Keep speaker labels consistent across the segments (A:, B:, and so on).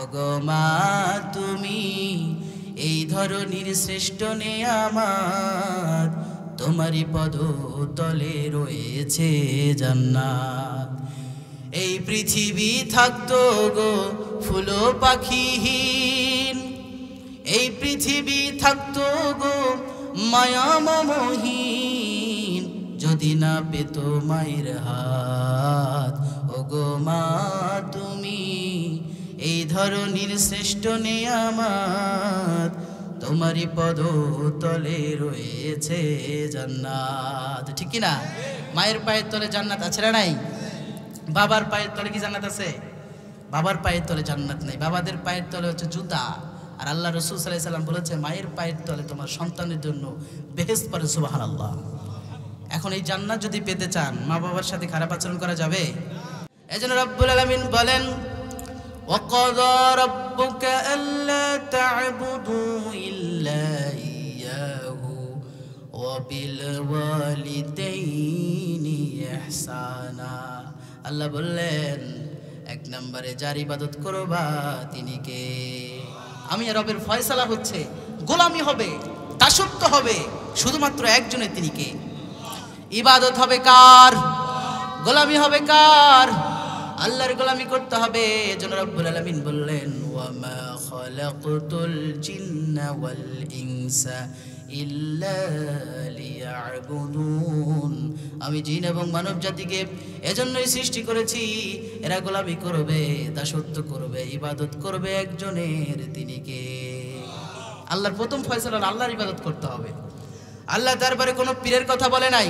A: ওগো মা তুমি এই ধরনের শ্রেষ্ঠ নেয়ামত, তোমারই পদতলে রয়েছে জান্নাত। এই পৃথিবী থাকতো গো ফুল পাখিহীন, এই পৃথিবী থাকতো গো মায়া মমহীন, যদি না পেত মায়ের হাত। ওগো মা তুমি এই ধরনের শ্রেষ্ঠ নেয়ামত, তোমারই পদতলে রয়েছে জান্নাত। ঠিক কি না? মায়ের পায়ের তলে জান্নাত আছে না নাই? বাবার পায়ের তলে কি জান্নাত আছে? বাবার পায়ের তলে জান্নাত নেই। বাবাদের পায়ের তলে হচ্ছে জুতা। আর আল্লাহ রাসূল সাল্লাল্লাহু আলাইহি সাল্লাম বলেছে মায়ের পায়ের তলে তোমার সন্তানের জন্য বেহেশত পড়ে। সুবহানাল্লাহ। এখন এই জান্নাত যদি পেতে চান, মা বাবার সাথে খারাপ আচরণ করা যাবে? এজন্য রব্বুল আলামিন বলেন وَقَضَى رَبُّكَ أَلَّا تَعْبُدُوا إِلَّا إِيَّاهُ وَبِالْوَالِدَيْنِ إِحْسَانًا। আল্লাহ বললেন এক নম্বরে যার ইবাদত করবা তিনি কে? আমি রবের ফয়সালা হচ্ছে গোলামি হবে, দাসত্ব হবে শুধুমাত্র একজনের, তিনি কে? ইবাদত হবে কার? গোলামি হবে কার? আল্লাহর গোলামি করতে হবে। এজন্য রব্বুল আলামিন বললেন ওয়ামা খালাকতুল জিন্না ওয়াল ইনসা ইল্লা লিয়াবুদুন। আমি জিন এবং মানব জাতিকে এজন্যই সৃষ্টি করেছি, এরা গোলামি করবে, দাসত্ব করবে, ইবাদত করবে একজনের, তিনি কে? আল্লাহর প্রথম ফয়সালা আল্লাহর ইবাদত করতে হবে। আল্লাহ দরবারে কোনো পীরের কথা বলে নাই,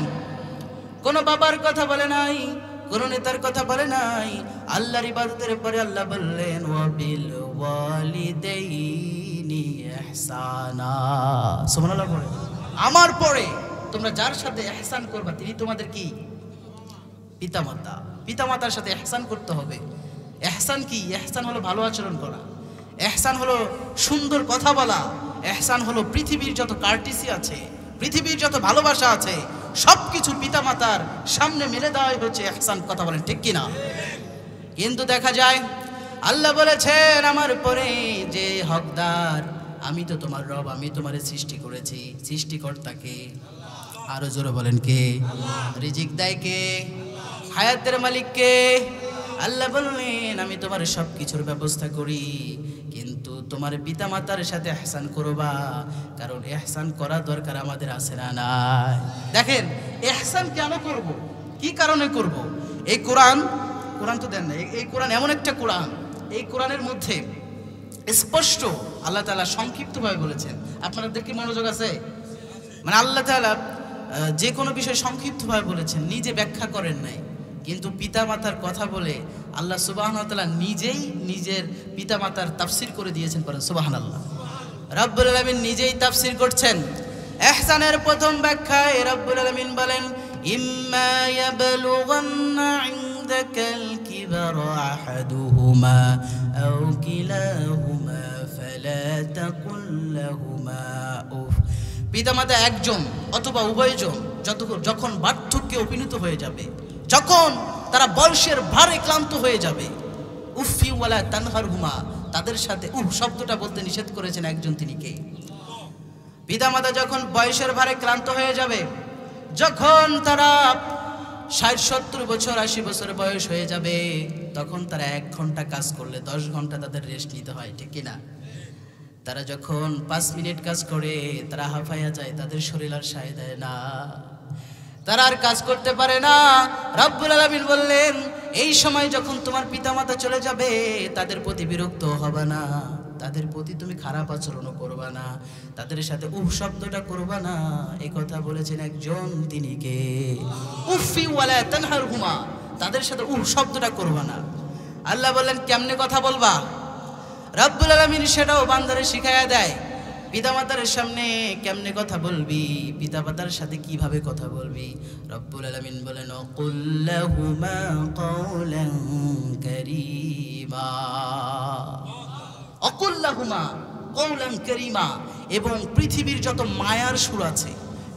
A: কোনো বাবার কথা বলে নাই, কোন নেতার কথা বলে নাই। আল্লাহর ইবাদতের পরে আল্লাহ বললেন ওয়াবিল ওয়ালিদাইনি ইহসানা। সুবহানাল্লাহ। পড়ে আমার পরে তোমরা যার সাথে ইহসান করবা তিনি তোমাদের কি? পিতামাতা। পিতামাতার সাথে ইহসান করতে হবে। ইহসান কি? ইহসান হলো ভালো আচরণ করা, ইহসান হলো সুন্দর কথা বলা, ইহসান হলো পৃথিবীর যত কার্টিসি আছে, পৃথিবীর যত ভালোবাসা আছে সবকিছু পিতামাতার সামনে মেলে দেওয়াই হচ্ছে ইহসান। কথা বলেন ঠিক কিনা? কিন্তু দেখা যায় আল্লাহ বলেছেন আমার পরে যে হকদার, আমি তো তোমার রব, আমি তোমারে সৃষ্টি করেছি। সৃষ্টিকর্তাকে আরো জোরে বলেন কে? রিজিক দেয় কে? হায়াতের মালিক কে? আল্লাহ বললেন আমি তোমার সব কিছুর ব্যবস্থা করি, কিন্তু তোমার পিতা মাতার সাথে ইহসান করবা, কারণ ইহসান করা দরকার আমাদের আছে না নাই? দেখেন ইহসান কেন করব, কি কারণে করব? এই কোরআন তো দেন না, এই কোরআন এমন একটা কোরআন, এই কোরআনের মধ্যে স্পষ্ট আল্লাহ তাআলা সংক্ষিপ্তভাবে বলেছেন। আপনাদের কি মনোযোগ আছে? মানে আল্লাহ তাআলা যে কোনো বিষয় সংক্ষিপ্তভাবে বলেছেন, নিজে ব্যাখ্যা করেন নাই, কিন্তু পিতামাতার কথা বলে আল্লাহ সুবহানাহু ওয়া তাআলা নিজেই নিজের পিতামাতার তাফসীর করে দিয়েছেন। পড়েন সুবহানাল্লাহ। রব্বুল আলামিন নিজেই তাফসীর করছেন। ইহসানের প্রথম ব্যাখ্যায় রব্বুল আলামিন বলেন ইম্মা ইয়াবলুগান্না ইনদাকাল কিবারা আহাদুহুমা আও কিলাহুমা ফালা তাকুল লাহুমা উফ। পিতামাতা একজন অথবা উভয়জন যখন বার্ধক্যে উপনীত হয়ে যাবে, যখন তারা বয়সের ভারে ক্লান্ত হয়ে যাবে, উফি ওয়ালা তানহারহুমা, তাদের সাথে উফ শব্দটা বলতে নিষেধ করেছেন একজন, তিনি কে? পিতামাতা যখন বয়সের ভারে ক্লান্ত হয়ে যাবে, যখন তারা ৬০-৭০ বছর ৮০ বছর বয়স হয়ে যাবে, তখন তারা ১ ঘন্টা কাজ করলে ১০ ঘন্টা তাদের রেস্ট নিতে হয়, ঠিক কিনা? তারা যখন ৫ মিনিট কাজ করে তারা হাঁফাইয়া যায়, তাদের শরীর আর সায় দেয় না, তারা আর কাজ করতে পারে না। রব্বুল আলামিন বললেন এই সময় যখন তোমার পিতামাতা চলে যাবে, তাদের প্রতি বিরক্ত হবে না, তাদের প্রতি তুমি খারাপ আচরণও করবা না, তাদের সাথে উফ শব্দটা করবা না। এই কথা বলেছেন একজন, তিনি কে? উফি ওয়ালা তানহারহুমা, তাদের সাথে উফ শব্দটা করবা না। আল্লাহ বললেন কেমনে কথা বলবা? রব্বুল আলামিন সেটাও বান্দারে শিখায়া দেয়। পিতামাতার সামনে কেমনে কথা বলবি, পিতামাতার সাথে কিভাবে কথা বলবি। রব্বুল আলামিন বলেন কুল লাহুমা কাওলান কারীমা, অকুল লাহুমা কাওলান কারীমা। এবং পৃথিবীর যত মায়ার সুর আছে,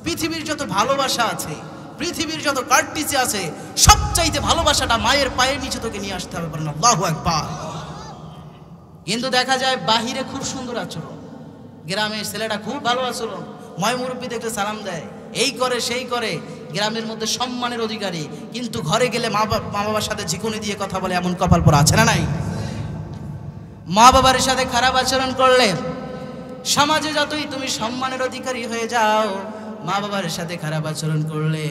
A: পৃথিবীর যত ভালোবাসা আছে, পৃথিবীর যত কার্টিসি আছে, সবচাইতে ভালোবাসাটা মায়ের পায়ের নিচে তোকে নিয়ে আসতে হবে। বলেন আল্লাহু আকবার। কিন্তু দেখা যায় বাহিরে খুব সুন্দর আচরণ, গ্রামের ছেলেটা খুব ভালো আচরণ, ময় মুরব্বী দেখলে সালাম দেয়, এই করে সেই করে, গ্রামের মধ্যে সম্মানের অধিকারী, কিন্তু ঘরে গেলে মা বাবার সাথে ঝিকুনি দিয়ে কথা বলে, এমন কপাল পরা আছে না নাই? মা বাবার সাথে খারাপ আচরণ করলে সমাজে যতই তুমি সম্মানের অধিকারী হয়ে যাও, মা বাবার সাথে খারাপ আচরণ করলে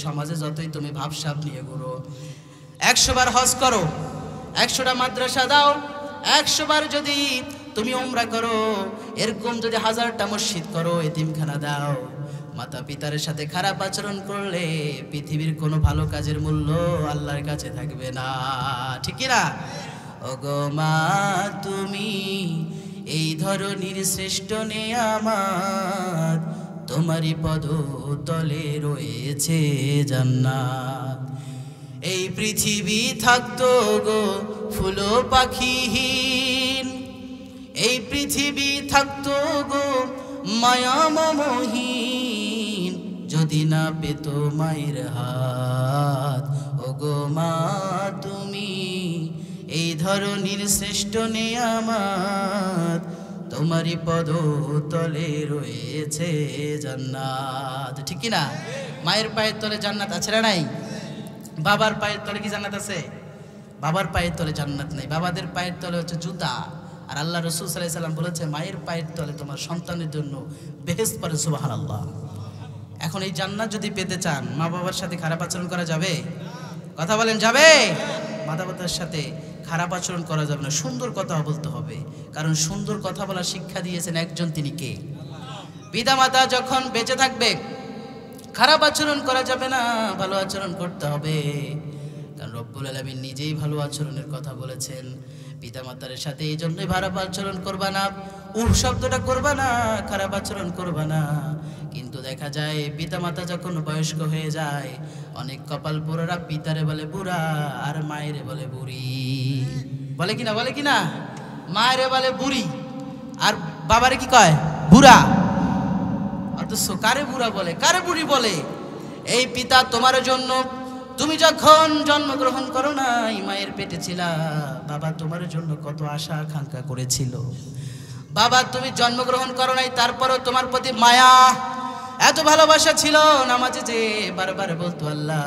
A: সমাজে যতই তুমি ভাবসাব নিয়ে ঘুরো। 100 বার হজ করো, 100টা মাদ্রাসা দাও, 100 বার যদি তুমি উমরা করো, এরকম যদি 1000টা মসজিদ করো, এতিমখানা দাও, মাতা পিতার সাথে খারাপ আচরণ করলে পৃথিবীর কোনো ভালো কাজের মূল্য আল্লাহর কাছে থাকবে না, ঠিক কি না? ওগো মা তুমি এই ধরনের শ্রেষ্ঠ নেয়ামত, তোমারই পদতলে রয়েছে জান্নাত। এই পৃথিবী থাকতো গো ফুল পাখিহীন, এই পৃথিবী থাকতো গো মায়া মমহীন, যদি না পেত মায়ের হাত। ওগো মা তুমি এই ধরনের শ্রেষ্ঠ নেয়ামত, তোমারই পদতলে রয়েছে জান্নাত, ঠিক কি না? মায়ের পায়ের তলে জান্নাত আছে না নাই? বাবার পায়ের তলে কি জান্নাত আছে? বাবার পায়ের তলে জান্নাত নেই, বাবাদের পায়ের তলে হচ্ছে জুতা। আর আল্লাহ রাসূল সাল্লাল্লাহু আলাইহি ওয়াসাল্লাম বলেছে মায়ের পায়ের তলে তোমার সন্তানের জন্য বেহেশত পারে, সুবহানাল্লাহ। এখন এই জান্নাত যদি পেতে চান, মা বাবার সাথে খারাপ আচরণ করা যাবে? কথা বলেন, যাবে? মাতা পিতার সাথে খারাপ আচরণ করা যাবে না, সুন্দর কথা বলতে হবে, কারণ সুন্দর কথা বলার শিক্ষা দিয়েছেন একজন, তিনি কে? পিতা মাতা যখন বেঁচে থাকবে খারাপ আচরণ করা যাবে না, ভালো আচরণ করতে হবে, কারণ রব্বুল আলামিন নিজেই ভালো আচরণের কথা বলেছেন। পিতা মাতার সাথে এই জন্যই খারাপ আচরণ করবা না, শব্দটা করবা না, খারাপ আচরণ করবা না। কিন্তু দেখা যায় পিতা মাতা যখন বয়স্ক হয়ে যায়, অনেক কপাল পোড়ারা পিতারে বলে বুড়া আর মায়েরে বলে বুড়ি, বলে কিনা? বলে কিনা? মায়েরে বলে বুড়ি আর বাবারে কি কয়? বুড়া। অথচ কারে বুড়া বলে, কারে বুড়ি বলে? এই পিতা তোমার জন্য, তুমি যখন জন্মগ্রহণ করো নাই, মায়ের পেটে ছিলা, বাবা তোমার জন্য কত আশা আকাঙ্ক্ষা করেছিল। বাবা তুমি জন্মগ্রহণ করো নাই, তারপরও তোমার প্রতি মায়া, এত ভালোবাসা ছিল, নামাজে যে বারবার বলতো আল্লাহ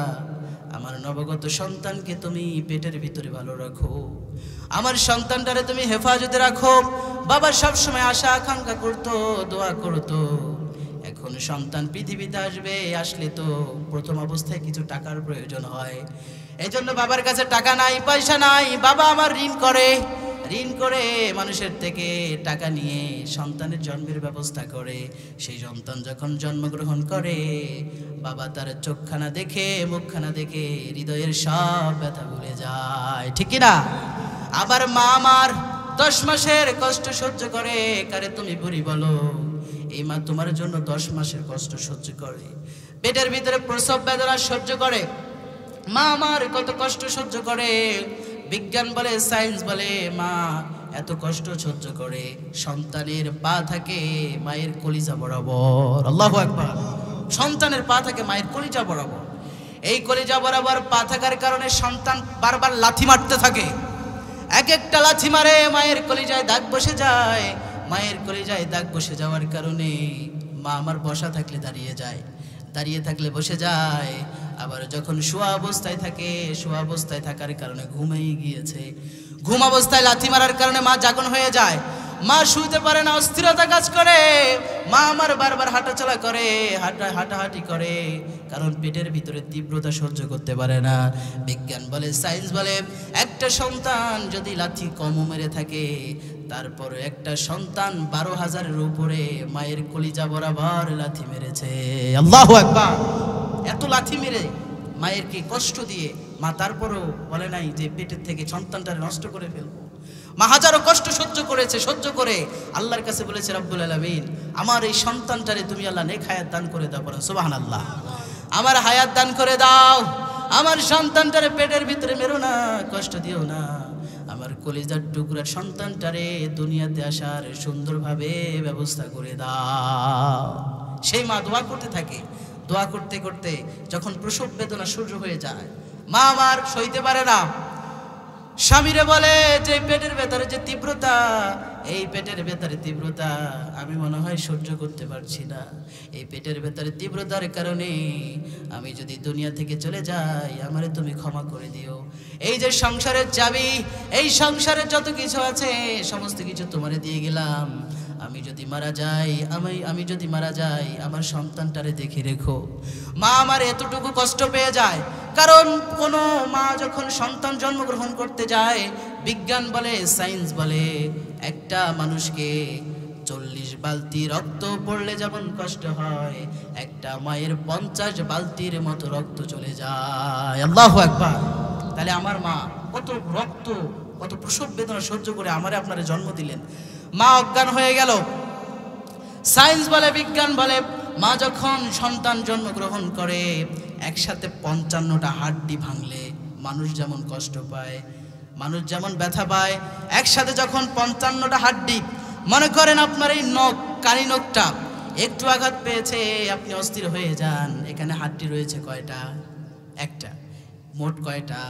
A: আমার নবগত সন্তানকে তুমি পেটের ভিতরে ভালো রাখো, আমার সন্তানটারে তুমি হেফাজতে রাখো। বাবা সবসময় আশা আকাঙ্ক্ষা করতো, দোয়া করতো। এখন সন্তান পৃথিবীতে আসবে, আসলে তো প্রথম অবস্থায় কিছু টাকার প্রয়োজন হয়, এই জন্য বাবার কাছে টাকা নাই, পয়সা নাই, বাবা আমার ঋণ করে মানুষের থেকে টাকা নিয়ে সন্তানের জন্মের ব্যবস্থা করে। সেই সন্তান যখন জন্মগ্রহণ করে, বাবা তার চোখখানা দেখে, মুখখানা দেখে হৃদয়ের সব ব্যথা ভুলে যায়, ঠিক কিনা? আবার মা আমার 10 মাসের কষ্ট সহ্য করে, কারে তুমি বুড়ি বলো? এই মা তোমার জন্য 10 মাসের কষ্ট সহ্য করে, পেটের ভিতরে প্রসব বেদনা সহ্য করে, মা আমার কত কষ্ট সহ্য করে। বিজ্ঞান বলে, সায়েন্স বলে, মা এত কষ্ট সহ্য করে, সন্তানের পা থাকে মায়ের কলিজা বরাবর। আল্লাহু আকবার। সন্তানের পা থাকে মায়ের কলিজা বরাবর। এই কলিজা বরাবর পা থাকার কারণে সন্তান বারবার লাথি মারতে থাকে, এক একটা লাথি মারে মায়ের কলিজায় দাগ বসে যায়। মায়ের কলিজায় দাগ বসে যাওয়ার কারণে মা আমার বসা থাকলে দাঁড়িয়ে যায়, দাঁড়িয়ে থাকলে বসে যায়। আবার যখন শোয়া অবস্থায় থাকে, শোয়া অবস্থায় থাকার কারণে ঘুমিয়ে গিয়েছে, ঘুম অবস্থায় লাথি মারার কারণে মা জাগন হয়ে যায়, মা শুইতে পারে না, অস্থিরতা কাজ করে। মা আমার বারবার হাঁটাচলা করে, হাঁটাহাঁটি করে, কারণ পেটের ভিতরে তীব্রতা সহ্য করতে পারে না। বিজ্ঞান বলে, সায়েন্স বলে, একটা সন্তান যদি লাথি কম মেরে থাকে, তারপর একটা সন্তান 12,000-এর উপরে মায়ের কলিজা বরাবর লাথি মেরেছে। আল্লাহু আকবার। এত লাথি মেরে মায়েরকে কষ্ট দিয়ে মা তারপরও বলে নাই যে পেটের থেকে সন্তানটা নষ্ট করে ফেলবো। মা হাজারো কষ্ট সহ্য করেছে, সহ্য করে আল্লাহর কাছে বলেছে, রব্বুল আলামিন আমার এই সন্তানটারে তুমি আল্লাহ নেক হায়াত দান করে দাও, বলেন সুবহানাল্লাহ। আমার হায়াত দান করে দাও, আমার সন্তানটারে পেটের ভিতরে মেরো না, কষ্ট দিও না, আমার কলিজার টুকরার সন্তানটারে দুনিয়াতে আসার সুন্দরভাবে ব্যবস্থা করে দাও। সেই মা দোয়া করতে থাকে, দোয়া করতে করতে যখন প্রসব বেদনা শুরু হয়ে যায়, মা আমার সইতে পারে না, স্বামীরে বলে যে পেটের ভেতরে যে তীব্রতা, এই পেটের ভেতরে তীব্রতা আমি মনে হয় সহ্য করতে পারছি না। এই পেটের ভেতরে তীব্রতার কারণে আমি যদি দুনিয়া থেকে চলে যাই, আমারে তুমি ক্ষমা করে দিও। এই যে সংসারের চাবি, এই সংসারের যত কিছু আছে সমস্ত কিছু তোমারে দিয়ে গেলাম। আমি যদি মারা যাই, আমি যদি মারা যাই, আমার সন্তানটারে দেখে রেখো। মা আমার এতটুকু কষ্ট পেয়ে যায়, কারণ কোনো মা যখন সন্তান জন্মগ্রহণ করতে যায়, বিজ্ঞান বলে, সায়েন্স বলে, একটা মানুষকে 40 বালতি রক্ত পড়লে যেমন কষ্ট হয়, একটা মায়ের 50 বালতির মতো রক্ত চলে যায়। আল্লাহু আকবার। তাহলে আমার মা কত রক্ত, কত প্রসব বেদনা সহ্য করে আমারে আপনারে জন্ম দিলেন। মা অজ্ঞান হয়ে গেল। সায়েন্স বলে, বিজ্ঞান বলে, মা যখন সন্তান জন্মগ্রহণ করে, একসাথে 55টা হাড্ডি ভাঙলে মানুষ যেমন কষ্ট পায়, মানুষ যেমন ব্যথা পায়, একসাথে যখন 55টা হাড্ডি, মনে করেন আপনার এই নখ, কানি নখটা একটু আঘাত পেয়েছে, আপনি অস্থির হয়ে যান। এখানে হাড্ডি রয়েছে কয়টা? একটা। মোট কয়টা?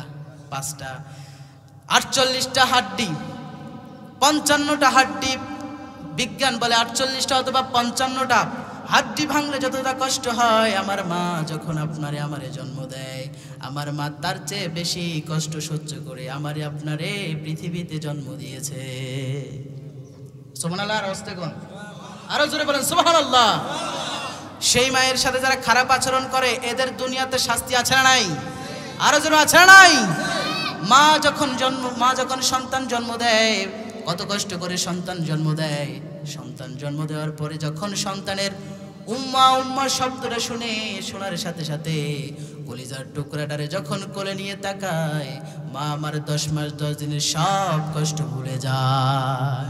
A: 5টা। 48টা হাড্ডি, 55টা হাড্ডি। বিজ্ঞান বলে 48টা অথবা 55টা হাড্ডি ভাঙলে যতটা কষ্ট হয়, আমার মা যখন আমারে জন্ম দেয়, আমার মা তার চেয়ে বেশি কষ্ট সহ্য করে আমারে আপনারে পৃথিবীতে জন্ম দিয়েছে। সুবহানাল্লাহ। আর অস্তেগণ আরো জোরে বলেন সুবহানাল্লাহ। সেই মায়ের সাথে যারা খারাপ আচরণ করে, এদের দুনিয়াতে শাস্তি আছে না নাই? আরো জোরে আছে না নাই? মা যখন সন্তান জন্ম দেয়, কত কষ্ট করে সন্তান জন্ম দেয়। সন্তান জন্ম দেওয়ার পরে যখন সন্তানের উম্মা উম্মা শব্দটা শোনার সাথে সাথে কলিজার টুকরাটারে যখন কোলে নিয়ে তাকায়, মা আমার 10 মাস 10 দিনের সব কষ্ট ভুলে যায়।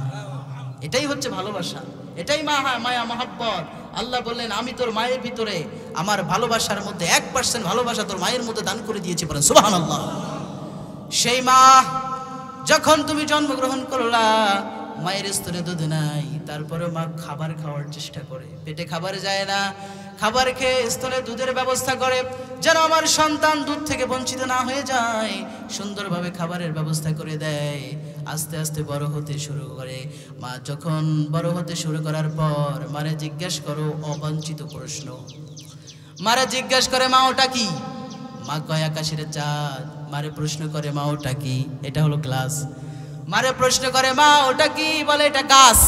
A: এটাই হচ্ছে ভালোবাসা, এটাই মায়া মহব্বত। আল্লাহ বললেন, আমি তোর মায়ের ভিতরে আমার ভালোবাসার মধ্যে 1% ভালোবাসা তোর মায়ের মধ্যে দান করে দিয়েছি। বলেন সুবহানাল্লাহ। সেই মা যখন তুমি জন্মগ্রহণ করলা, মায়ের স্তরে দুধ নাই, তারপরে মা খাবার খাওয়ার চেষ্টা করে, পেটে খাবার যায় না, খাবার খেয়ে স্তরে দুধের ব্যবস্থা করে, যেন আমার সন্তান দুধ থেকে বঞ্চিত না হয়ে যায়। সুন্দরভাবে খাবারের ব্যবস্থা করে দেয়। আস্তে আস্তে বড় হতে শুরু করে। মা যখন বড় হতে শুরু করার পর মারে জিজ্ঞেস করো অবাঞ্ছিত প্রশ্ন। মারে জিজ্ঞেস করে, মা ওটা কি? মা কয় আকাশের চাঁদ। মারে প্রশ্ন করে, মা ওটা কি? এটা হলো গ্লাস। মারে প্রশ্ন করে, মা ওটা কি? বলে এটা গাছ।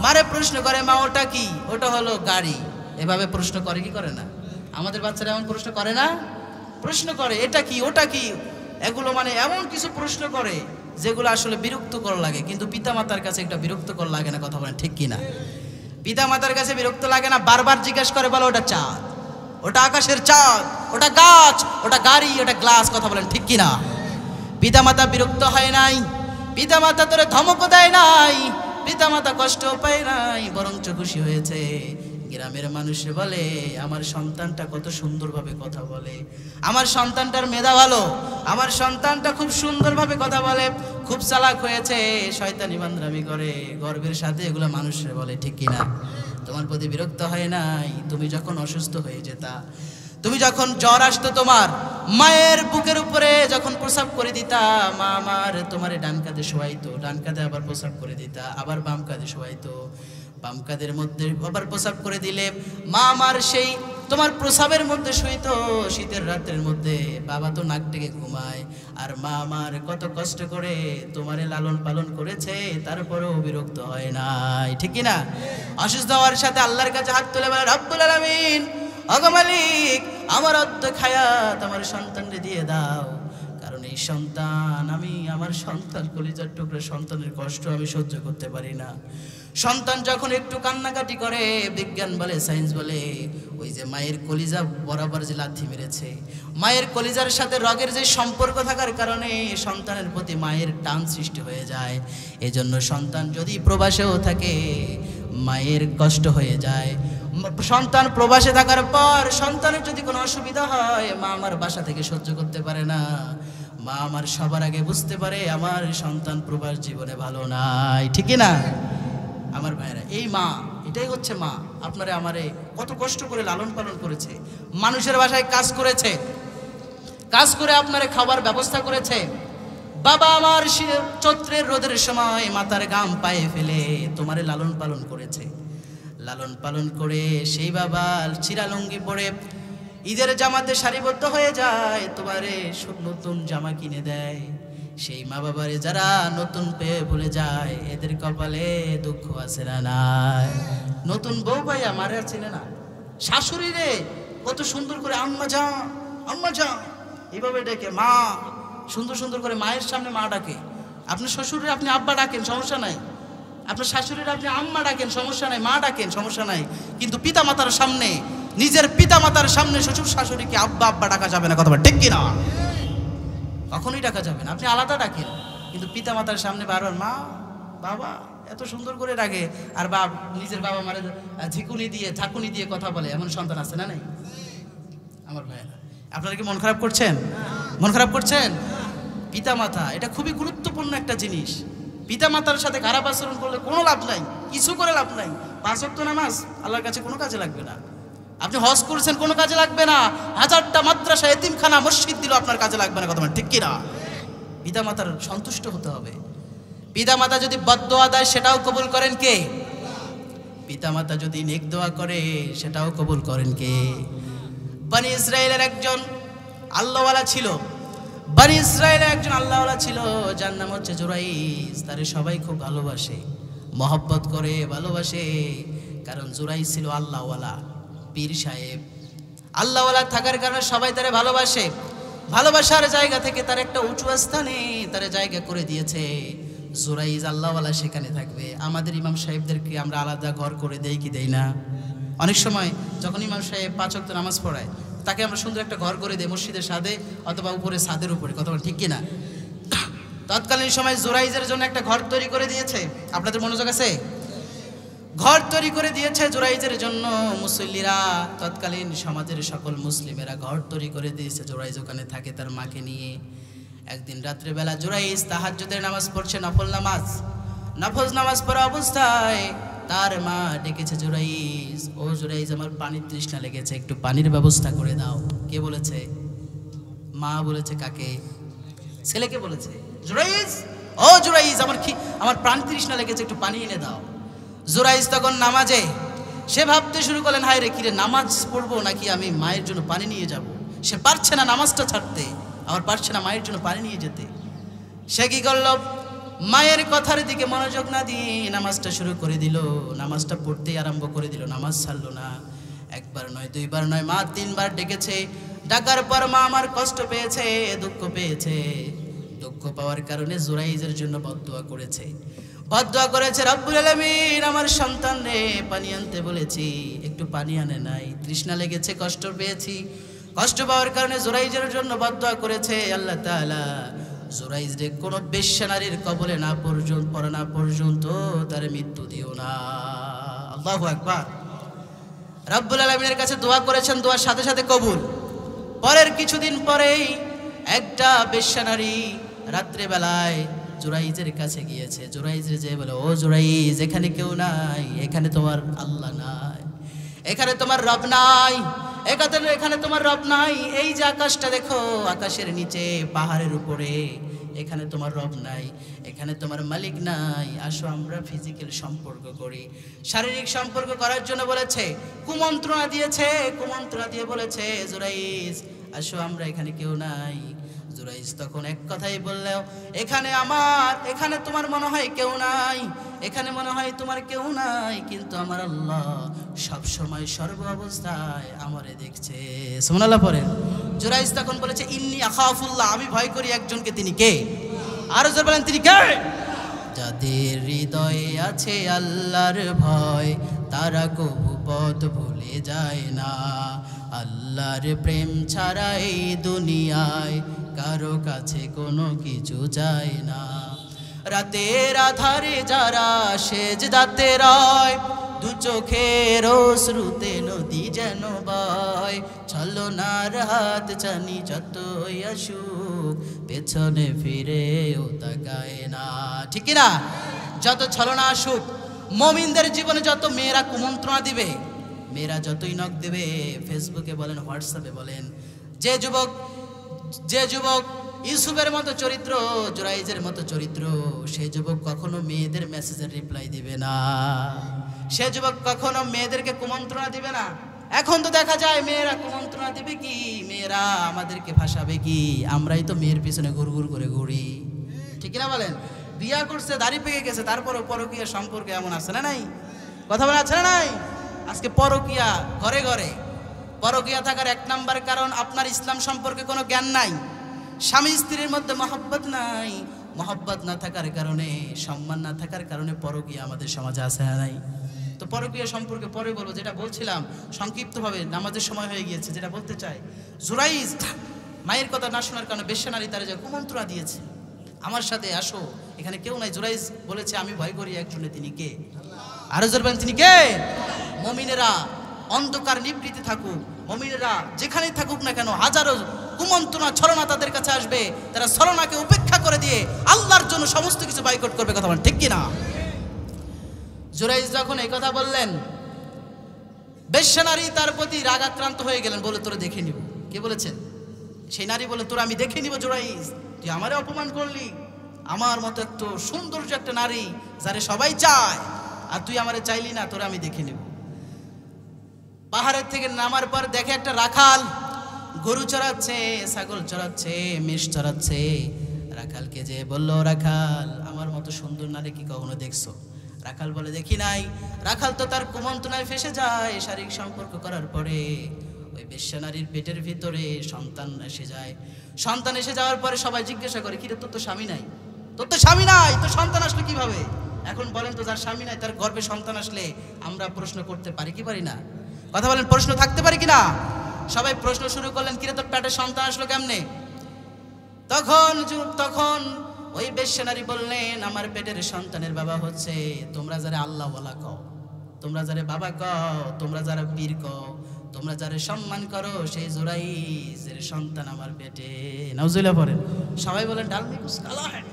A: মারে প্রশ্ন করে, মা ওটা কি? ওটা হলো গাড়ি। এভাবে প্রশ্ন করে কি করে না? আমাদের বাচ্চারা এমন প্রশ্ন করে না? প্রশ্ন করে, এটা কি, ওটা কি? এগুলো মানে এমন কিছু প্রশ্ন করে যেগুলো আসলে বিরক্তকর লাগে, কিন্তু পিতামাতার কাছে একটা বিরক্তকর লাগে না। কথা বলেন ঠিক কিনা? পিতামাতার কাছে বিরক্ত লাগে না। বারবার জিজ্ঞেস করে, বলো ওটা চাঁদ, ওটা আকাশের চাঁদ, ওটা গাছ, ওটা গাড়ি, ওটা গ্লাস। কথা বলেন ঠিক কিনা? পিতামাতা বিরক্ত হয় নাই, পিতামাতা তোরে ধমকও দেয় নাই, পিতামাতা কষ্ট পায় নাই, বরঞ্চ খুশি হয়েছে। গ্রামের মানুষ বলে, আমার সন্তানটা কত সুন্দরভাবে কথা বলে, আমার সন্তানটার মেধা ভালো, আমার সন্তানটা খুব সুন্দরভাবে কথা বলে, খুব চালাক হয়েছে, শয়তানি বান্দরামি করে, গর্বের সাথে এগুলো মানুষরা বলে। ঠিক কিনা? তোমার প্রতি বিরক্ত হয় নাই? তুমি যখন অসুস্থ হয়ে যেতা, তুমি যখন জ্বর আসতো, তোমার মায়ের বুকের উপরে যখন প্রসাব করে দিতা, মা আমার তোমারে ডান কাঁধে শোয়াইতো, ডান কাঁধে আবার প্রসাব করে দিতা, আবার বাম কাঁধে শোয়াইতো, বাম কাঁধের মধ্যে আবার প্রসাব করে দিলে মা আমার সেই তোমার প্রসাবের মধ্যে শুইতো শীতের রাতের মধ্যে। বাবা তো নাক ডেকে ঘুমায়, আর মা আমার কত কষ্ট করে তোমারে লালন পালন করেছে, তারপরেও বিরক্ত হয় নাই। ঠিক না? অসুস্থ হওয়ার সাথে আল্লাহর কাছে হাত তুলে বলে, রব্বুল আলামিন, ওগো মালিক, আমার অর্ধেক হায়াত আমার সন্তানকে দিয়ে দাও, কারণ এই সন্তান, আমি আমার সন্তান, কলিজার টুকরা সন্তানের কষ্ট আমি সহ্য করতে পারি না। সন্তান যখন একটু কান্নাকাটি করে, বিজ্ঞান বলে, সায়েন্স বলে, ওই যে মায়ের কলিজা বরাবর যে লাথি মেরেছে, মায়ের কলিজার সাথে রগের যে সম্পর্ক থাকার কারণে সন্তানের প্রতি মায়ের টান সৃষ্টি হয়ে যায়। এজন্য সন্তান যদি প্রবাসেও থাকে, মায়ের কষ্ট হয়ে যায়। সন্তান প্রবাসে থাকার পর সন্তানের যদি কোনো অসুবিধা হয়, মা আমার বাসা থেকে সহ্য করতে পারে না। মা আমার সবার আগে বুঝতে পারে আমার সন্তান প্রবাস জীবনে ভালো নাই। ঠিক না আমার ভাইরা? এই মা, এটাই হচ্ছে মা। আপনারা আমারে কত কষ্ট করে লালন পালন করেছে, মানুষের বাসায় কাজ করেছে, কাজ করে আপনারে খাবার ব্যবস্থা করেছে, বাবা আমার চৈত্রের রোদের সময় মাথার ঘাম পায়ে ফেলে তোমারে লালন পালন করেছে, লালন পালন করে সেই বাবা চিরালুঙ্গি পরে ঈদের জামাতে সারিবদ্ধ হয়ে যায়, তোমারে সব নতুন জামা কিনে দেয়। সেই মা বাবারে যারা নতুন পেয়ে ভুলে যায়, এদের কপালে দুঃখ আছে না নাই? নতুন বউ ভাইয়া মারে চিনে না, শাশুড়ি রে কত সুন্দর করে আম্মা যা আম্মা যা এইভাবে ডেকে, মা সুন্দর সুন্দর করে মায়ের সামনে মা ডাকে। আপনার শ্বশুরে আপনি আব্বা ডাকেন, সমস্যা নাই। আপনার শাশুড়ির আপনি আম্মা ডাকেন, সমস্যা নাই। মা ডাকেন, সমস্যা নাই। কিন্তু পিতা মাতার সামনে, নিজের পিতা মাতার সামনে শ্বশুর শাশুড়িকে আব্বা আব্বা ডাকা যাবে না, কথা বল ঠিক কিনা? কখনোই ডাকা যাবে না। আপনি আলাদা ডাকেন, কিন্তু পিতা মাতার সামনে বারবার মা বাবা এত সুন্দর করে ডাকে। আর নিজের বাবা মারে ঝাঁকুনি দিয়ে কথা বলে, এমন সন্তান আছে না নাই? আমার ভাইয়েরা, আপনারা কি মন খারাপ করছেন? মন খারাপ করছেন? পিতা মাতা এটা খুবই গুরুত্বপূর্ণ একটা জিনিস। পিতা মাতার সাথে খারাপ আচরণ করলে কোনো লাভ নাই, কিছু করে লাভ নাই। 5 ওয়াক্ত নামাজ আল্লাহর কাছে কোনো কাজে লাগবে না। আপনি হজ করছেন, কোনো কাজে লাগবে না। 1000টা মাদ্রাসা, এতিমখানা, মসজিদ দিল, আপনার কাজে লাগবে না, কথা বলেন ঠিক কিনা? পিতা মাতার সন্তুষ্ট হতে হবে। পিতা মাতা যদি বদদোয়া দেয় সেটাও কবুল করেন কে? পিতা মাতা যদি নেক দোয়া করে সেটাও কবুল করেন কে? বনি ইসরায়েলের একজন আল্লাহওয়ালা ছিল, বনি ইসরায়েলের একজন আল্লাহওয়ালা ছিল, যার নাম হচ্ছে জুরাইজ। তারে সবাই খুব ভালোবাসে, মহব্বত করে, ভালোবাসে। কারণ জুরাইজ ছিল আল্লাহওয়ালা, পীর সাহেব। আল্লাহওয়ালা থাকার কারণে সবাই তারে ভালোবাসে। ভালোবাসার জায়গা থেকে তার একটা উঁচু স্থানে তার জায়গা করে দিয়েছে। জুরাইজ আল্লাহওয়ালা সেখানে থাকবে। আমাদের ইমাম সাহেবদেরকে আমরা আলাদা ঘর করে দেই কি দেই না? অনেক সময় যখন ইমাম সাহেব 5 ওয়াক্ত নামাজ পড়ায়, তাকে আমরা সুন্দর একটা ঘর করে দেই, মসজিদের ছাদে অথবা উপরে ছাদের উপরে, কথা বল ঠিক কিনা? তৎকালীন সময় জুরাইজের জন্য একটা ঘর তৈরি করে দিয়েছে। আপনাদের মনোযোগ আছে? ঘর তৈরি করে দিয়েছে জুরাইজের জন্য। মুসল্লিরা, তৎকালীন সমাজের সকল মুসলিমেরা ঘর তৈরি করে দিয়েছে। জুরাইজ ওখানে থাকে তার মাকে নিয়ে। একদিন রাত্রেবেলা জুরাইজ তাহাজ্জুদের নামাজ পড়ছে, নফল নামাজ পড়া অবস্থায় তার মা ডেকেছে, জুরাইজ ও জুরাইজ আমার পানির তৃষ্ণা লেগেছে, একটু পানির ব্যবস্থা করে দাও। কে বলেছে? মা বলেছে। কাকে? ছেলেকে বলেছে। জুরাইজ ও জুরাইজ আমার প্রাণ তৃষ্ণা লেগেছে, একটু পানি এনে দাও। জুরাইজ তখন নামাজে, সে ভাবতে শুরু করলেন, হায় রে, কিরে নামাজ পড়বো নাকি আমি মায়ের জন্য পানি নিয়ে যাব? সে পারছে না নামাজটা ছাড়তে, আবার পারছে না মায়ের জন্য পানি নিয়ে যেতে। সে কি করল? মায়ের কথার দিকে মনোযোগ না দিয়ে নামাজটা শুরু করে দিল। নামাজটা পড়তেই আরম্ভ করে দিল, নামাজ ছাড়লো না। 1বার নয়, 2বার নয়, মা 3বার ডেকেছে। ডাকার পর মা আমার কষ্ট পেয়েছে, দুঃখ পেয়েছে। দুঃখ পাওয়ার কারণে জুরাইজের জন্য বদদোয়া করেছে। রব্বুল আলামিন, আমার সন্তান রে পানি আনতে বলেছি, একটু পানি আনে নাই, তৃষ্ণা লেগেছে, কষ্ট পেয়েছি। কষ্ট পাওয়ার কারণে জুরাইজের জন্য বদদোয়া করেছে। আল্লাহ তাআলা জুরাইজ রে কোনো বেশ্যা নারীর কবলে না পর্যন্ত তার মৃত্যু দিও না। আল্লাহু আকবার। রব্বুল আলামিনের কাছে দোয়া করেছেন, দোয়ার সাথে সাথে কবুল। পরের কিছুদিন পরেই একটা বেশ্যা নারী রাত্রেবেলায় জুরাইজের কাছে গিয়েছে। জুরাইজের যে বলে, ও জুরাইজ, এখানে কেউ নাই, এখানে তোমার আল্লাহ নাই, এখানে তোমার রব নাই, এখানে তোমার রব নাই। এই যে আকাশটা দেখো, আকাশের নিচে, পাহাড়ের উপরে, এখানে তোমার রব নাই, এখানে তোমার মালিক নাই। আসো আমরা ফিজিক্যাল সম্পর্ক করি। শারীরিক সম্পর্ক করার জন্য বলেছে, কুমন্ত্রণা দিয়েছে। কুমন্ত্রণা দিয়ে বলেছে, জুরাইজ আসো, আমরা এখানে কেউ নাই। জুরাইজ তখন এক কথাই বললেও, এখানে তোমার মনে হয় কেউ নাই, এখানে মনে হয় তোমার কেউ নাই, কিন্তু আমার আল্লাহ সব সময় সর্ব অবস্থায় আমারে দেখছে। সুবহানাল্লাহ পড়েন। জুরাইজ তখন বলেছে, ইন্নী আখাফুল্লাহ, আমি ভয় করি একজনকে। তিনি কে? আরো জোরে বলেন, তিনি কে? যাদের হৃদয়ে আছে আল্লাহর ভয়, তারা কবু পথ ভুলে যায় না। আল্লাহর প্রেম ছাড়া এই দুনিয়ায় কারো কাছে কোনো কিছু যায় না। রাতের আধারে যারা সেজদাতে রয়, দু চোখের অশ্রুতে নদী যেন বয়। ছলনার হাত জানি যতই আসুক, পেছনে ফিরেও তাকায় না। ঠিক না? যত ছলনা আসুক, মুমিনদের জীবনে যত মেয়েরা কুমন্ত্রণা দিবে, মেয়েরা যতই নক দেবে, ফেসবুকে বলেন, হোয়াটসঅ্যাপে বলেন, যে যুবক ইউসুফের মতো চরিত্র, জুরাইজের মতো চরিত্র, সেই যুবক কখনো মেয়েদের মেসেজের রিপ্লাই দিবে না, সে যুবক কখনো মেয়েদেরকে কুমন্ত্রণা দিবে না। এখন তো দেখা যায় মেয়েরা কুমন্ত্রণা দিবে কি, মেয়েরা আমাদেরকে ভাসাবে কি, আমরাই তো মেয়ের পিছনে ঘুরঘুর করে ঘুরি, ঠিক না বলেন? বিয়া করছে, দাড়ি পেকে গেছে, তারপরও পরকীয়া সম্পর্কে এমন আছে না নাই? কথা বলা আছে না নাই? আজকে পরকীয়া ঘরে ঘরে। পরকীয়া থাকার এক নাম্বার কারণ আপনার ইসলাম সম্পর্কে কোনো জ্ঞান নাই, স্বামী স্ত্রীর মধ্যে মহব্বত নাই, মহব্বত না থাকার কারণে, সম্মান না থাকার কারণে পরকীয়া আমাদের সমাজে আছে না নাই? তো পরকীয়া সম্পর্কে পরে বলবো, যেটা বলছিলাম সংক্ষিপ্তভাবে, নামাজের সময় হয়ে গিয়েছে, যেটা বলতে চাই, জুরাইজ মায়ের কথা না শোনার কারণে বেশ্যা নারী তারা যে কুমন্ত্রণা দিয়েছে, আমার সাথে আসো, এখানে কেউ নাই। জুরাইজ বলেছে আমি ভয় করি একজনে, তিনি কে? আরো জোরে বলেন, তিনি কে? মুমিনেরা অন্ধকার নিবৃত্তি থাকুক, মুমিনেরা যেখানেই থাকুক না কেন, হাজারো কুমন্ত্রণা ছলনা তাদের কাছে আসবে, তারা ছলনাকে উপেক্ষা করে দিয়ে আল্লাহর জন্য সমস্ত কিছু বাইকট করবে। কথা বলেন ঠিক কিনা? জুরাইজ যখন এই কথা বললেন, বেশ্যা নারী তার প্রতি রাগাক্রান্ত হয়ে গেলেন, বলে তোরা দেখে নিব। কে বলেছেন? সেই নারী বলে তোরা আমি দেখে নিব জুরাইজ, তুই আমারে অপমান করলি, আমার মতো একটু সৌন্দর্য একটা নারী যারে সবাই চায়, আর তুই আমারে চাইলি না, তোরা আমি দেখে নিব। পাহাড়ের থেকে নামার পর দেখে একটা রাখাল গরু চড়াচ্ছে, ছাগল চড়াচ্ছে, মেষ চড়াচ্ছে। রাখালকে যে বলল, রাখাল আমার মতো সুন্দর নারী কি কখনো দেখছো? রাখাল বলে দেখি নাই। রাখাল তো তার কুমন্ত্রণায় ফেসে যায়, শারীরিক সম্পর্ক করার পরে ওই বেশ্যা নারীর পেটের ভিতরে সন্তান এসে যায়। সন্তান এসে যাওয়ার পরে সবাই জিজ্ঞাসা করে, কিরে তোর তো স্বামী নাই, তোর তো স্বামী নাই, তোর সন্তান আসলে কিভাবে? এখন বলেন তো, যার স্বামী নাই তার গর্ভে সন্তান আসলে আমরা প্রশ্ন করতে পারি কি পারি না? কথা বলেন, প্রশ্ন থাকতে পারি কিনা? সবাই প্রশ্ন শুরু করলেন, কিরে তোর পেটে সন্তান আসলো কেমনে? তখন ওই বেশ্যা নারী বললেন, আমার পেটের সন্তানের বাবা হচ্ছে তোমরা যারা আল্লাহ ওয়ালা কও, তোমরা যারা বাবা কও, তোমরা যারা পীর কও, তোমরা যারা সম্মান করো, সেই জুরাইজের সন্তান আমার পেটে। নাউজুবিল্লাহ পড়েন। সবাই বলেন ডালমি কুছ কালা হ্যায়।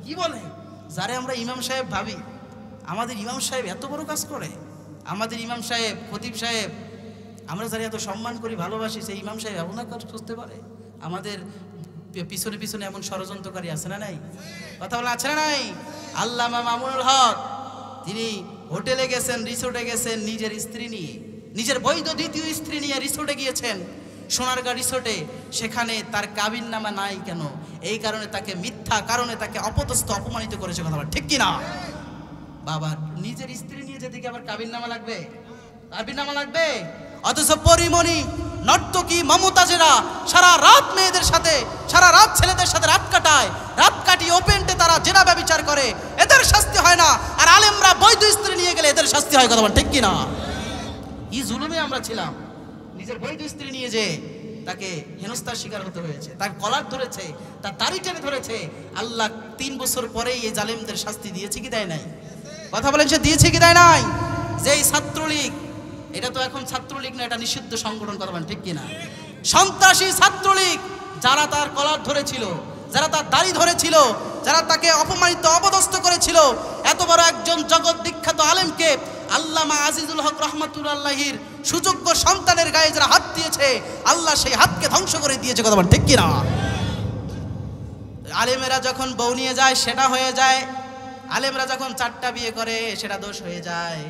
A: কি বলে? যারে আমরা ইমাম সাহেব ভাবি, আমাদের ইমাম সাহেব এত বড় কাজ করে, আমাদের ইমাম সাহেব, খতিব সাহেব, আমরা যারা এত সম্মান করি, ভালোবাসি, সেই ইমাম সাহেব এমন কাজ করতে পারে? আমাদের পিছনে পিছনে এমন ষড়যন্ত্রকারী আছে না নাই? কথা বলা আছে না নাই? আল্লামা মামুনুল হক তিনি হোটেলে গেছেন, রিসোর্টে গেছেন, নিজের স্ত্রী নিয়ে, নিজের বৈধ দ্বিতীয় স্ত্রী নিয়ে রিসোর্টে গিয়েছেন, সোনারগাঁ রিসোর্টে। সেখানে তার কাবিন নামা নাই কেন? এই কারণে তাকে মিথ্যা কারণে তাকে অপদস্থ, অপমানিত করেছে। কথা বলা ঠিক কিনা? বাবা নিজের স্ত্রী নিয়ে যেদিকে আবার কাবিন নামা লাগবে, কাবিন নামা লাগবে। অথচ পরিমণি নর্তকী মমতাজেরা সারা রাত মেয়েদের সাথে, সারা রাত ছেলেদের সাথে রাত কাটায়, রাত কাটিয়ে ওপেনটে তারা জেনা ব্যভিচার করে, এদের শাস্তি হয় না। আর আলেমরা বৈধ স্ত্রী নিয়ে গেলে এদের শাস্তি হয়। কথা বল ঠিক কিনা? এই জুলুমে আমরা ছিলাম, নিজের বৈধ স্ত্রী নিয়ে যে তাকে হেনস্থার শিকার হতে হয়েছে, তার কলার ধরেছে, তার দাড়ি টেনে ধরেছে। আল্লাহ 3 বছর পরেই এই জালেমদের শাস্তি দিয়েছে কি দেয় নাই? কথা বলেন, সে দিয়েছে কি দেয় নাই? যেই ছাত্রলীগ, এটা তো এখন ছাত্রলীগ না, এটা নিষিদ্ধ সংগঠন। কথা বলেন ঠিক কিনা? সন্ত্রাসী ছাত্রলীগ যারা তার কলার ধরেছিল, যারা তার দাড়ি ধরেছিল, যারা তাকে অপমানিত, অপদস্থ করেছিল, এত বড় একজন জগৎ বিখ্যাত আলেমকে আল্লামা আজিজুল হক রহমাতুল্লাহির সুযোগ্য সন্তানের গায়ে যারা হাত দিয়েছে, আল্লাহ সেই হাতকে ধ্বংস করে দিয়েছে। কথা বলেন ঠিক কিনা? আলেমেরা যখন বউ নিয়ে যায় সেটা হয়ে যায়, আলেমরা যখন 4টা বিয়ে করে সেটা দোষ হয়ে যায়,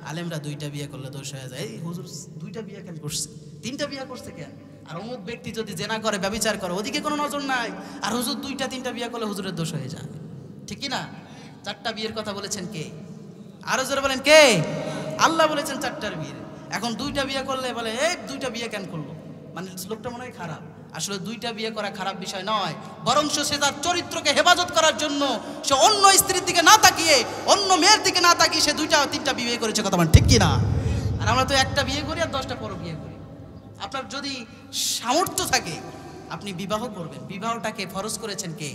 A: আলেমরা 2টা বিয়ে করলে দোষ হয়ে যায়। এই হুজুর 2টা বিয়ে কেন করছে, 3টা বিয়ে করছে কেন? আর অমুক ব্যক্তি যদি জেনা করে, ব্যভিচার করে, ওদিকে কোনো নজর নাই, আর হুজুর 2টা 3টা বিয়ে করলে হুজুরের দোষ হয়ে যায়। ঠিক কি না? 4টা বিয়ের কথা বলেছেন কে? আরো জোরে বলেন কে? আল্লাহ বলেছেন 4টার বিয়ে। এখন 2টা বিয়ে করলে বলে এই 2টা বিয়ে কেন করলো, মানে লোকটা মনে হয় খারাপ। আসলে 2টা বিয়ে করা খারাপ বিষয় নয়, বরং সে তার চরিত্রকে হেফাজত করার জন্য সে অন্য স্ত্রীর দিকে না তাকিয়ে, অন্য মেয়ের দিকে না তাকিয়ে সে 2টা 3টা বিয়ে করেছে। কথা বলেন ঠিক কি না? আর আমরা তো একটা বিয়ে করি আর 10টা পর বিয়ে করি। আপনার যদি সামর্থ্য থাকে আপনি বিবাহ করবেন। বিবাহটাকে ফরজ করেছেন কে?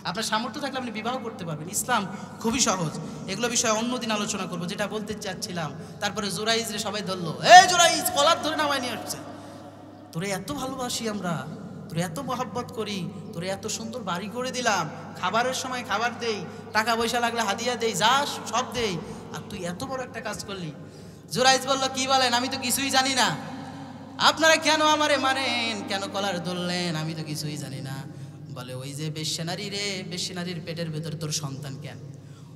A: আপনার সামর্থ্য থাকলে আপনি বিবাহ করতে পারবেন। ইসলাম খুবই সহজ। এগুলো বিষয়ে অন্যদিন আলোচনা করবো, যেটা বলতে চাচ্ছিলাম। তারপরে জুরাইজরে সবাই ধরলো, এই জুরাইজ কলার ধরে নামায় নিয়ে আসছে, তোরে এত ভালোবাসি আমরা, তোরে এত মহব্বত করি, তোরে এত সুন্দর বাড়ি করে দিলাম, খাবারের সময় খাবার দেই, টাকা পয়সা লাগলে হাদিয়া দেই, যা সব দেই, আর তুই এত বড় একটা কাজ করলি। জুরাইজ বলল, কি বলেন, আমি তো কিছুই জানি না, আপনারা কেন আমারে মারেন, কেন কলার ধরলেন, আমি তো কিছুই জানি না। বলে ওই যে বেশ্যা রে, বেশ্যা নারীর পেটের ভিতরে তোর সন্তান কেন?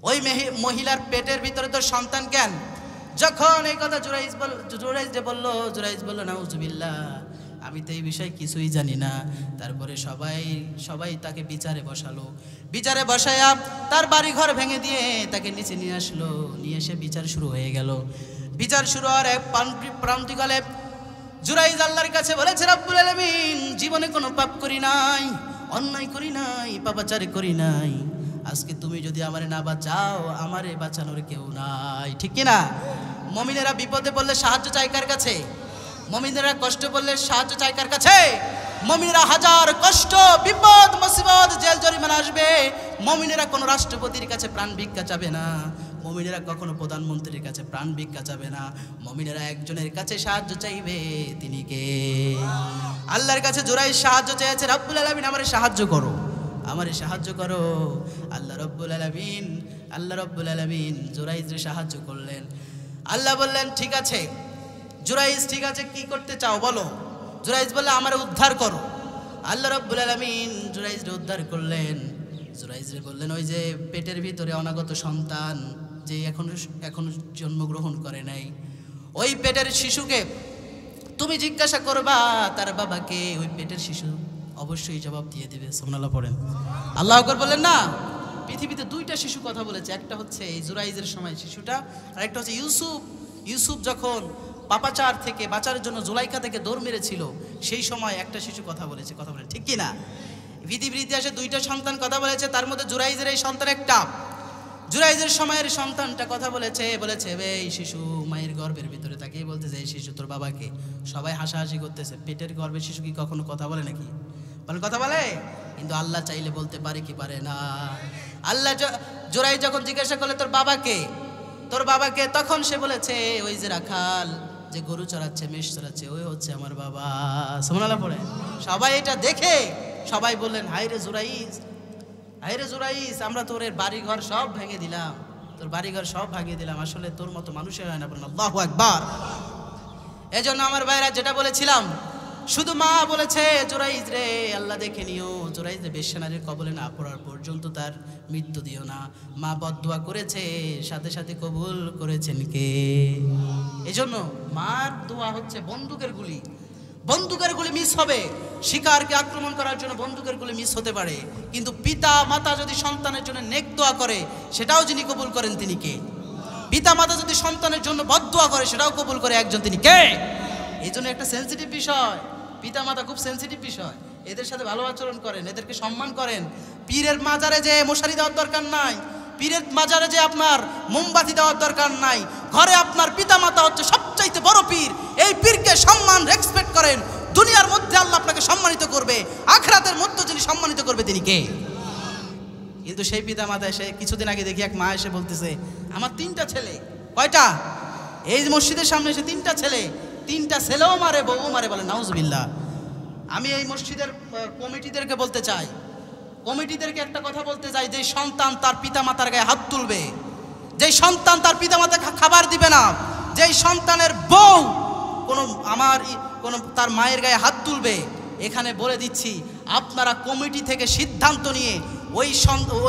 A: ওই মহিলার পেটের ভিতরে তোর সন্তান কেন? যখন এই কথা জুরাইজ বলল নাউজুবিল্লাহ, আমি তো এই বিষয়ে কিছুই জানি না। তারপরে সবাই তাকে বিচারে বসালো। বিচারে বসায়া তার বাড়ি ঘর ভেঙে দিয়ে তাকে নিচে নিয়ে আসলো। নিয়ে এসে বিচার শুরু হয়ে গেল। বিচার শুরু হওয়ার এক প্রান্তিকালে জুরাইজ আল্লাহর কাছে বলেছে, রব্বুল আলামিন, জীবনে কোনো পাপ করি নাই, অন্যায় করি নাই, পাপাচার করি নাই। আজকে তুমি যদি আমারে না বাঁচাও, আমারে বাঁচানোর কেউ নাই। ঠিক কিনা? মুমিনেরা বিপদে পড়লে সাহায্য চায় কার কাছে? মুমিনেরা কষ্ট পড়লে সাহায্য চায় কার কাছে? মুমিনেরা হাজার কষ্ট, বিপদ, মুসিবত, জেল জরিমানা আসবে, মুমিনেরা কোনো রাষ্ট্রপতির কাছে প্রাণ ভিক্ষা চাবে না। মুমিনেরা কখনো প্রধানমন্ত্রীর কাছে প্রাণ ভিক্ষা চাবে না। মুমিনেরা একজনের কাছে সাহায্য চাইবে, তিনি কে? আল্লাহর কাছে জুরাইজ সাহায্য চেয়েছে, রব্বুল আলামিন আমারে সাহায্য করো, আমারে সাহায্য করো। আল্লাহ রব্বুল আলামিন জুরাইজের সাহায্য করলেন। আল্লাহ বললেন, ঠিক আছে জুরাইজ, ঠিক আছে, কি করতে চাও বলো? জুরাইজ বললে, আমারে উদ্ধার করো। আল্লাহ রব্বুল আলামিন জুরাইজকে উদ্ধার করলেন। জুরাইজরে বললেন, ওই যে পেটের ভিতরে অনাগত সন্তান যে এখনো জন্মগ্রহণ করে নাই, ওই পেটের শিশুকে তুমি জিজ্ঞাসা করবা তার বাবাকে, ওই পেটের শিশু অবশ্যই জবাব দিয়ে দিবে। সুবহানাল্লাহ পড়েন। আল্লাহু আকবার বলেন না? পৃথিবীতে দুইটা শিশু কথা বলেছে, একটা হচ্ছে এই জুরাইজের সময় শিশুটা, আর একটা হচ্ছে ইউসুফ যখন পাপাচার থেকে বাঁচার জন্য জুলাইখা থেকে দৌড় মেরেছিল, সেই সময় একটা শিশু কথা বলেছে। কথা বলেন ঠিক কিনা? পৃথিবীর ইতিহাসে দুইটা সন্তান কথা বলেছে, তার মধ্যে জুরাইজের এই সন্তান একটা। জুরাইজের সময়ের সন্তানটা কথা বলেছে, এই শিশু মায়ের গর্ভের ভিতরে তাকিয়ে বলতেছে, এই শিশু তোর বাবাকে। সবাই হাসাহাসি করতেছে, পেটের গর্ভের শিশু কি কখনো কথা বলে নাকি? বলেন কথা বলে? কিন্তু আল্লাহ চাইলে বলতে পারে কি পারে না? আল্লাহ জুরাইজ যখন জিজ্ঞাসা করলে তোর বাবাকে, তখন সে বলেছে, ওই যে রাখাল যে গরু চড়াচ্ছে, মেষ চড়াচ্ছে, ওই হচ্ছে আমার বাবা। সুবহানাল্লাহ পড়ে। সবাই এটা দেখে সবাই বললেন, হায়রে জুরাইজ, আমরা তোর বাড়িঘর সব ভেঙে দিলাম, আসলে তোর মতো মানুষের হয় না। বলেন আল্লাহু আকবার। এজন্য আমার ভাইরা যেটা বলেছিলাম, শুধু মা বলেছে জুরাইজ রে আল্লাহ দেখে নিও, জুরাইজ রে বেশ্যা নারীর কবলে না পড়ার পর্যন্ত তার মৃত্যু দিও না। মা বদদুয়া করেছে, সাথে সাথে কবুল করেছেন কে? এজন্য মার দোয়া হচ্ছে বন্দুকের গুলি মিস হবে। শিকারকে আক্রমণ করার জন্য বন্দুকের গুলি মিস হতে পারে, কিন্তু পিতা মাতা যদি সন্তানের জন্য নেক দোয়া করে, সেটাও যিনি কবুল করেন তিনি কে? পিতা মাতা যদি সন্তানের জন্য বদদুয়া করে, সেটাও কবুল করে একজন, তিনি কে? এই জন্য একটা সেন্সিটিভ বিষয়, পিতা মাতা খুব সেন্সিটিভ বিষয়। এদের সাথে ভালো আচরণ করেন, এদেরকে সম্মান করেন। পীরের মাজারে যে মশারি দেওয়ার দরকার নাই, পীরের মাজারে যে আপনার মোমবাতি দেওয়ার দরকার নাই। ঘরে আপনার পিতা মাতা হচ্ছে সবচাইতে বড় পীর। এই পীরকে সম্মান, রেসপেক্ট করেন। দুনিয়ার মধ্যে আল্লাহ আপনাকে সম্মানিত করবে, আখিরাতের মধ্যে যিনি সম্মানিত করবে তিনি কে? কিন্তু সেই পিতা মাতা এসে, কিছুদিন আগে দেখি এক মা এসে বলতেছে, আমার 3টা ছেলে। কয়টা? এই মসজিদের সামনে এসে 3টা ছেলে, 3টা ছেলেও মারে, বউ মারে। বলে নাউজুবিল্লাহ। আমি এই মসজিদের কমিটিদেরকে বলতে চাই, কমিটিদেরকে একটা কথা বলতে চাই, যে সন্তান তার পিতা মাতার গায়ে হাত তুলবে, যেই সন্তান তার পিতা মাতাকে খাবার দিবে না, যেই সন্তানের বউ কোনো তার মায়ের গায়ে হাত তুলবে, এখানে বলে দিচ্ছি, আপনারা কমিটি থেকে সিদ্ধান্ত নিয়ে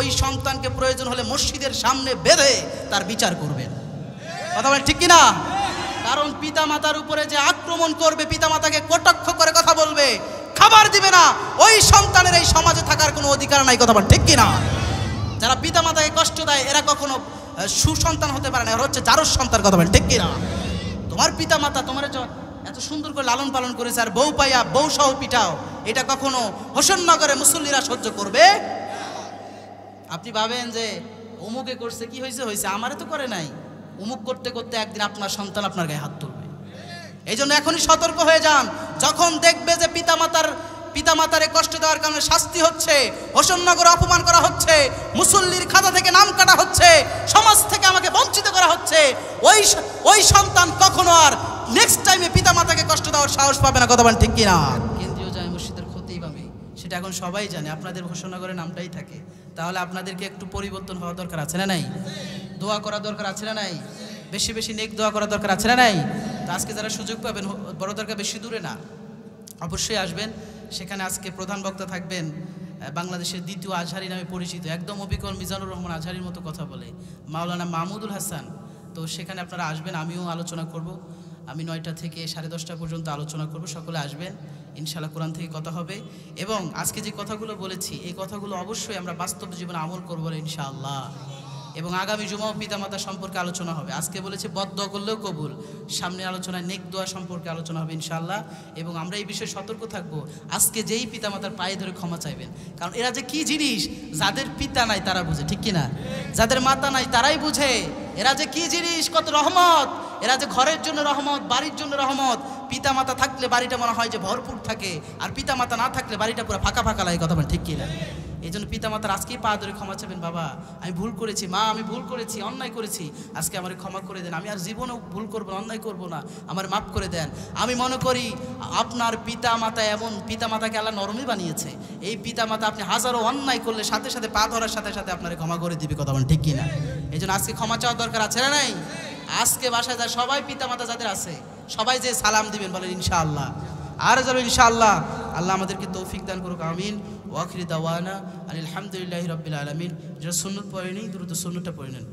A: ওই সন্তানকে প্রয়োজন হলে মসজিদের সামনে বেঁধে তার বিচার করবেন। কথা বলেন ঠিক কিনা? কারণ পিতা মাতার উপরে যে আক্রমণ করবে, পিতা মাতাকে কটাক্ষ করে কথা বলবে, খাবার দিবে না, ওই সন্তানের এই সমাজে থাকার কোনো অধিকার নাই। কথা বলেন ঠিক কিনা? যারা পিতা মাতাকে কষ্ট দেয়, এরা কখনো সুসন্তান হতে পারে না, এরা হচ্ছে জারজ সন্তান। কথা বলেন ঠিক কিনা? তোমার পিতা মাতা তোমার এত সুন্দর করে লালন পালন করেছে, আর বউ পাইয়া বউ সহ পিটাও, এটা কখনো হোসেননগরে মুসল্লিরা সহ্য করবে? আপনি ভাবেন যে অমুকে করছে, কি হয়েছে, আমারে তো করে নাই। অমুক করতে করতে একদিন আপনার সন্তান আপনার গায়ে হাত তুলবে। এই জন্য এখনই সতর্ক হয়ে যান। যখন দেখবে যে পিতা মাতারে কষ্ট দেওয়ার কারণে শাস্তি হচ্ছে, হোসেননগরে অপমান করা হচ্ছে, মুসল্লির খাতা থেকে নাম কাটা হচ্ছে, সমাজ থেকে আমাকে বঞ্চিত করা হচ্ছে, ওই সন্তান কখনো আর নেক্সট টাইমে পিতা মাতাকে কষ্ট দেওয়ার সাহস পাবে না। কথা বলেন ঠিক কিনা? কেন্দ্রীয় জামে মসজিদের ক্ষতিই পাবে, সেটা এখন সবাই জানে। আপনাদের হোসেননগরে নামটাই থাকে, তাহলে আপনাদেরকে একটু পরিবর্তন হওয়া দরকার আছে না নাই? দোয়া করা দরকার আছে না নাই? বেশি বেশি নেক দোয়া করা দরকার আছে না নাই? তো আজকে যারা সুযোগ পাবেন, বড় দরকার বেশি দূরে না, অবশ্যই আসবেন। সেখানে আজকে প্রধান বক্তা থাকবেন বাংলাদেশের দ্বিতীয় আজহারি নামে পরিচিত, একদম অবিকল মিজানুর রহমান আজহারির মতো কথা বলে, মাওলানা মাহমুদুল হাসান। তো সেখানে আপনারা আসবেন, আমিও আলোচনা করব। আমি 9টা থেকে 10:30 পর্যন্ত আলোচনা করব, সকলে আসবেন ইনশাআল্লাহ। কোরআন থেকে কথা হবে এবং আজকে যে কথাগুলো বলেছি এই কথাগুলো অবশ্যই আমরা বাস্তব জীবনে আমল করবো ইনশাআল্লাহ। এবং আগামী জুমাও পিতামাতা সম্পর্কে আলোচনা হবে। আজকে বলেছি বদদোয়া করলেও কবুল, সামনে আলোচনায় নেক দোয়া সম্পর্কে আলোচনা হবে ইনশাআল্লাহ। এবং আমরা এই বিষয়ে সতর্ক থাকব, আজকে যেই পিতামাতার পায়ে ধরে ক্ষমা চাইবেন, কারণ এরা যে কি জিনিস, যাদের পিতা নাই তারা বুঝে, ঠিক কিনা? যাদের মাতা নাই তারাই বুঝে এরা যে কি জিনিস, কত রহমত। এরা যে ঘরের জন্য রহমত, বাড়ির জন্য রহমত। পিতা মাতা থাকলে বাড়িটা মনে হয় যে ভরপুর থাকে, আর পিতা মাতা না থাকলে বাড়িটা পুরো ফাঁকা ফাঁকা লাগে, কথা বলেন ঠিক কিনা? এই জন্য পিতা মাতার আজকেই পা ধরে ক্ষমা চাইবেন, বাবা আমি ভুল করেছি, মা আমি ভুল করেছি, অন্যায় করেছি, আজকে আমার ক্ষমা করে দেন, আমি আর জীবনেও ভুল করবো না, অন্যায় করবো না, আমার মাফ করে দেন। আমি মনে করি আপনার পিতা মাতা এমন, পিতা মাতাকে আল্লাহ নরমই বানিয়েছে, এই পিতা মাতা আপনি হাজারো অন্যায় করলে সাথে সাথে পা ধরার সাথে সাথে আপনার ক্ষমা করে দিবে, কথা বলেন ঠিক কিনা? এই জন্য আজকে ক্ষমা চাওয়ার দরকার আছে না নাই? আজকে বাসায় যায় সবাই পিতা মাতা যাদের আছে সবাই যে সালাম দিবেন, বলেন ইনশাআল্লাহ। আর যাবেন ইনশাআল্লাহ। আল্লাহ আমাদেরকে তৌফিক দান করুক, আমিন। ওয়া আখিরু দাওয়ানা আলহামদুলিল্লাহি রাব্বিল আলামিন। যারা সুন্নত পড়েনি দ্রুত সুন্নতটা পড়ে নেন।